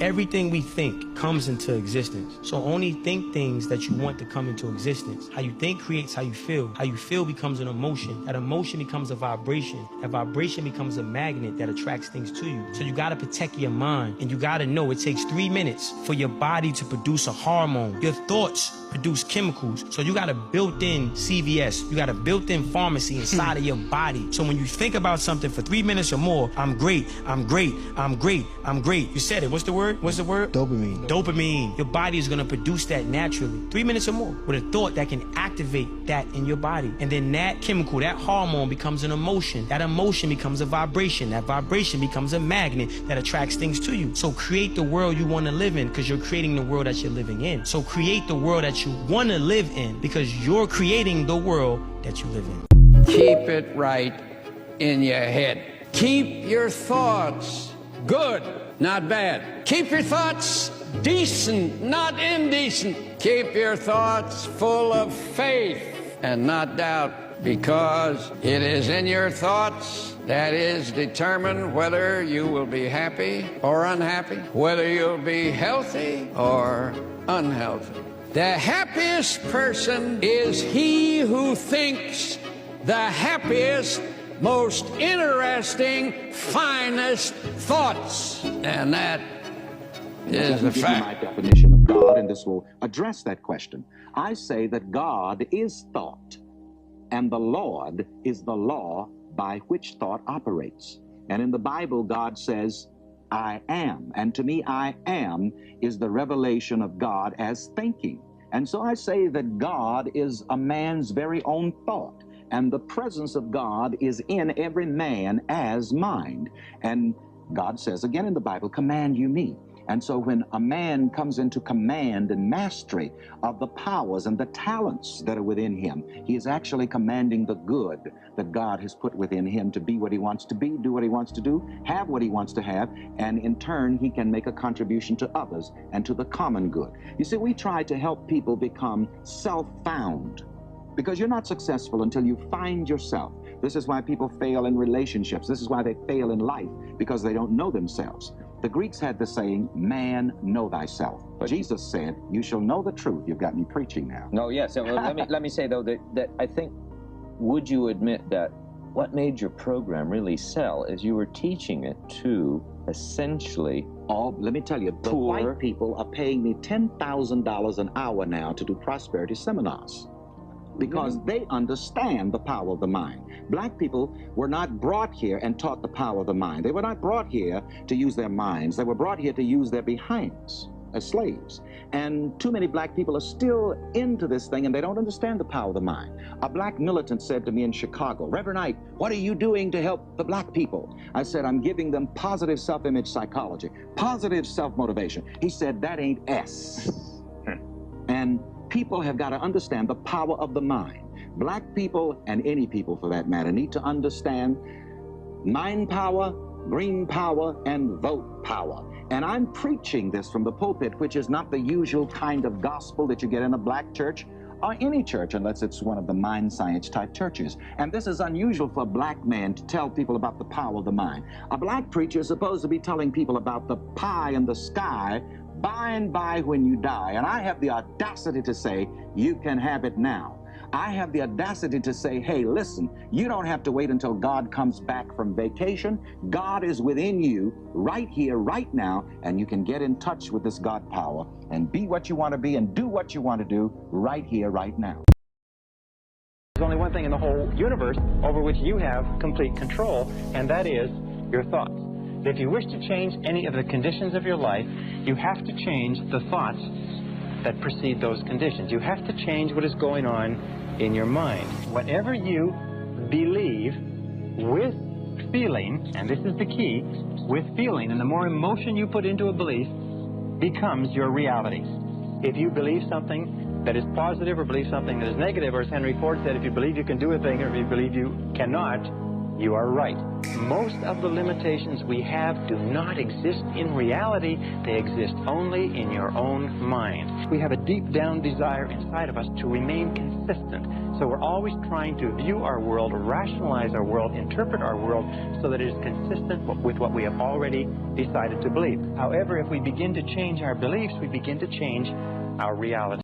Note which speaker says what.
Speaker 1: Everything we think comes into existence. So only think things that you want to come into existence. How you think creates how you feel. How you feel becomes an emotion. That emotion becomes a vibration. That vibration becomes a magnet that attracts things to you. So you gotta protect your mind. And you gotta know it takes 3 minutes for your body to produce a hormone. Your thoughts produce chemicals. So you got a built-in CVS. You got a built-in pharmacy inside of your body. So when you think about something for 3 minutes or more, I'm great, I'm great, I'm great, I'm great. You said it. What's the word? What's the word?
Speaker 2: Dopamine.
Speaker 1: Dopamine. Your body is going to produce that naturally. 3 minutes or more with a thought that can activate that in your body. And then that chemical, that hormone becomes an emotion. That emotion becomes a vibration. That vibration becomes a magnet that attracts things to you. So create the world you want to live in because you're creating the world that you're living in. So create the world that you want to live in because you're creating the world that you live in.
Speaker 3: Keep it right in your head. Keep your thoughts good, not bad. Keep your thoughts decent, not indecent. Keep your thoughts full of faith and not doubt, because it is in your thoughts that is determined whether you will be happy or unhappy, whether you'll be healthy or unhealthy. The happiest person is he who thinks the happiest, most interesting, finest thoughts. And that is the fact.
Speaker 4: My definition of God, and this will address that question. I say that God is thought, and the Lord is the law by which thought operates. And in the Bible, God says, I am. And to me, I am is the revelation of God as thinking. And so I say that God is a man's very own thought. And the presence of God is in every man as mind. And God says again in the Bible, command you me. And so when a man comes into command and mastery of the powers and the talents that are within him, he is actually commanding the good that God has put within him to be what he wants to be, do what he wants to do, have what he wants to have, and in turn he can make a contribution to others and to the common good. You see, we try to help people become self-found, because you're not successful until you find yourself. This is why people fail in relationships. This is why they fail in life, because they don't know themselves. The Greeks had the saying, man, know thyself. But Jesus said, you shall know the truth. You've got me preaching now.
Speaker 5: No, yes. Well, let me say, though, that I think, would you admit that what made your program really sell is you were teaching it to essentially
Speaker 4: let me tell you, the white people are paying me $10,000 an hour now to do prosperity seminars, because they understand the power of the mind. Black people were not brought here and taught the power of the mind. They were not brought here to use their minds. They were brought here to use their behinds as slaves. And too many black people are still into this thing, and they don't understand the power of the mind. A black militant said to me in Chicago, Reverend Knight, what are you doing to help the black people? I said, I'm giving them positive self-image psychology, positive self-motivation. He said, that ain't S. And people have got to understand the power of the mind. Black people, and any people for that matter, need to understand mind power, green power, and vote power. And I'm preaching this from the pulpit, which is not the usual kind of gospel that you get in a black church or any church, unless it's one of the mind science type churches. And this is unusual for a black man to tell people about the power of the mind. A black preacher is supposed to be telling people about the pie in the sky by and by when you die. And I have the audacity to say, you can have it now. I have the audacity to say, hey, listen, you don't have to wait until God comes back from vacation. God is within you right here, right now, and you can get in touch with this God power and be what you want to be and do what you want to do right here, right now.
Speaker 6: There's only one thing in the whole universe over which you have complete control, and that is your thoughts. If you wish to change any of the conditions of your life, you have to change the thoughts that precede those conditions. You have to change what is going on in your mind. Whatever you believe with feeling, and this is the key, with feeling, and the more emotion you put into a belief becomes your reality. If you believe something that is positive or believe something that is negative, or as Henry Ford said, if you believe you can do a thing or if you believe you cannot, you are right. Most of the limitations we have do not exist in reality. They exist only in your own mind. We have a deep down desire inside of us to remain consistent, So we're always trying to view our world, rationalize our world, interpret our world so that it is consistent with what we have already decided to believe. However, if we begin to change our beliefs, we begin to change our reality.